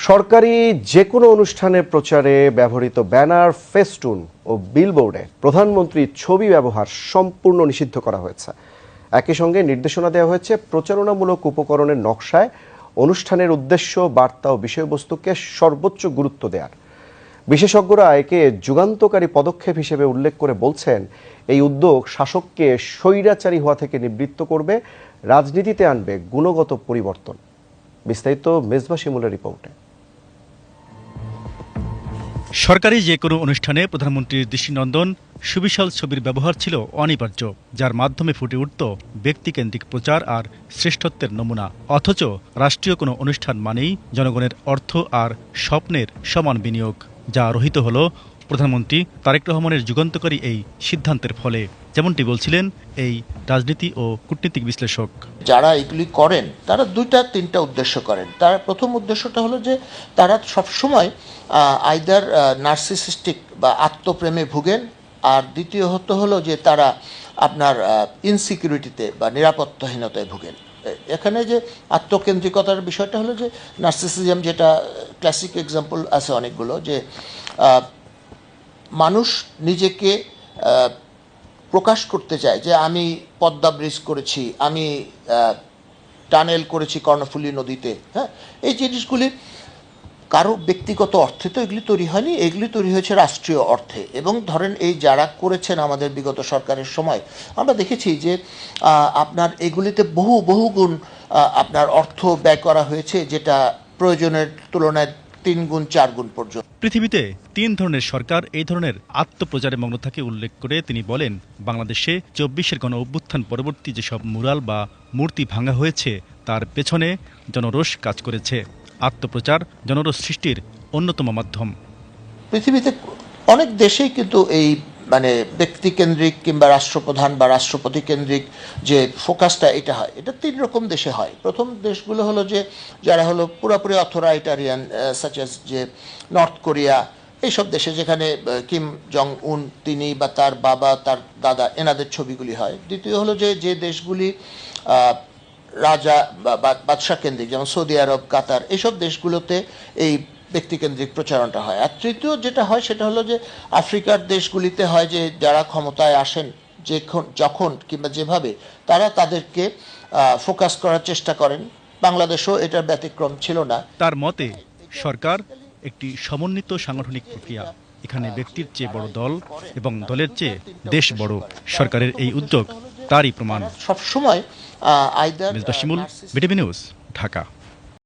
সরকারি যে কোনো অনুষ্ঠানের প্রচারে ব্যবহৃত ব্যানার, ফেস্টুন ও বিলবোর্ডে প্রধানমন্ত্রীর ছবি ব্যবহার সম্পূর্ণ নিষিদ্ধ করা হয়েছে। একই সঙ্গে নির্দেশনা দেওয়া হয়েছে প্রচারণামূলক উপকরণের নকশায় অনুষ্ঠানের উদ্দেশ্য, বার্তা ও বিষয়বস্তুকে সর্বোচ্চ গুরুত্ব দেওয়ার। বিশেষজ্ঞরা একে যুগান্তকারী পদক্ষেপ হিসেবে উল্লেখ করে বলছেন, এই উদ্যোগ শাসককে স্বৈরাচারী হওয়া থেকে নিবৃত্ত করবে, রাজনীতিতে আনবে গুণগত পরিবর্তন। বিস্তারিত মেজবা শিমুলের রিপোর্টে। সরকারি যে কোনো অনুষ্ঠানে প্রধানমন্ত্রীর দৃষ্টিনন্দন, সুবিশাল ছবির ব্যবহার ছিল অনিবার্য, যার মাধ্যমে ফুটে উঠত ব্যক্তিকেন্দ্রিক প্রচার আর শ্রেষ্ঠত্বের নমুনা। অথচ রাষ্ট্রীয় কোনো অনুষ্ঠান মানেই জনগণের অর্থ আর স্বপ্নের সমান বিনিয়োগ, যা রহিত হল প্রধানমন্ত্রী তারেক রহমানের যুগান্তকারী এই সিদ্ধান্তের ফলে। যেমনটি বলছিলেন এই রাজনীতি ও কূটনীতিক বিশ্লেষক। যারা এগুলি করেন তারা তিনটা উদ্দেশ্য করেন। তার প্রথম উদ্দেশ্যটা হলো যে তারা সবসময় আইদার নার্সিসিস্টিক বা আত্মপ্রেমে ভুগেন, আর দ্বিতীয়ত হলো যে তারা আপনার ইনসিকিউরিটিতে বা নিরাপত্তাহীনতায় ভুগেন। এখানে যে আত্মকেন্দ্রিকতার বিষয়টা হলো যে নার্সিসিজম, যেটা ক্লাসিক এক্সাম্পল আছে অনেকগুলো, যে মানুষ নিজেকে প্রকাশ করতে চায় যে আমি পদ্মা ব্রিজ করেছি, আমি টানেল করেছি কর্ণফুলী নদীতে। হ্যাঁ, এই জিনিসগুলি কারো ব্যক্তিগত অর্থে তো এগুলি তৈরি হয়নি, এগুলি তৈরি হয়েছে রাষ্ট্রীয় অর্থে। এবং ধরেন এই যারা করেছেন আমাদের বিগত সরকারের সময়, আমরা দেখেছি যে আপনার এগুলিতে বহু গুণ আপনার অর্থ ব্যয় করা হয়েছে, যেটা প্রয়োজনের তুলনায় 3 গুণ 4 গুণ পর্যন্ত। পৃথিবীতে 3 ধরনের সরকার এই ধরনের আত্মপ্রচারে মগ্ন থাকে উল্লেখ করে তিনি বলেন, বাংলাদেশে 24-এর গণ অভ্যুত্থান পরবর্তী যেসব মুরাল বা মূর্তি ভাঙা হয়েছে তার পেছনে জনরোষ কাজ করেছে। আত্মপ্রচার জনরোষ সৃষ্টির অন্যতম মাধ্যম। পৃথিবীতে অনেক দেশেই কিন্তু এই ব্যক্তিকেন্দ্রিক কিংবা রাষ্ট্রপ্রধান বা রাষ্ট্রপতি কেন্দ্রিক যে ফোকাসটা এটা হয়, এটা 3 রকম দেশে হয়। প্রথম দেশগুলো হলো যে যারা হলো পুরোপুরি অথরাইটারিয়ান, সাচ এস যে নর্থ কোরিয়া, এইসব দেশে যেখানে কিম জং উন তিনি বা তার বাবা, তার দাদা, এনাদের ছবিগুলি হয়। দ্বিতীয় হলো যে দেশগুলি রাজা বা বাদশাহ কেন্দ্রিক, যেমন সৌদি আরব, কাতার, এইসব দেশগুলোতে এই ব্যক্তিকেন্দ্রিক প্রচারণটা হয়। আর তৃতীয় যেটা হয় সেটা হলো যে আফ্রিকার দেশগুলিতে হয়, যে যারা ক্ষমতায় আসেন যখন কিংবা যেভাবে তারা তাদেরকে ফোকাস করার চেষ্টা করেন। বাংলাদেশও এটার ব্যতিক্রম ছিল না। তার মতে সরকার একটি সমন্বিত সাংগঠনিক প্রক্রিয়া, এখানে ব্যক্তির চেয়ে বড় দল এবং দলের চেয়ে দেশ বড়। সরকারের এই উদ্যোগ তারই প্রমাণ। সবসময় মেজবা শিমুল, বিটিভি নিউজ, ঢাকা।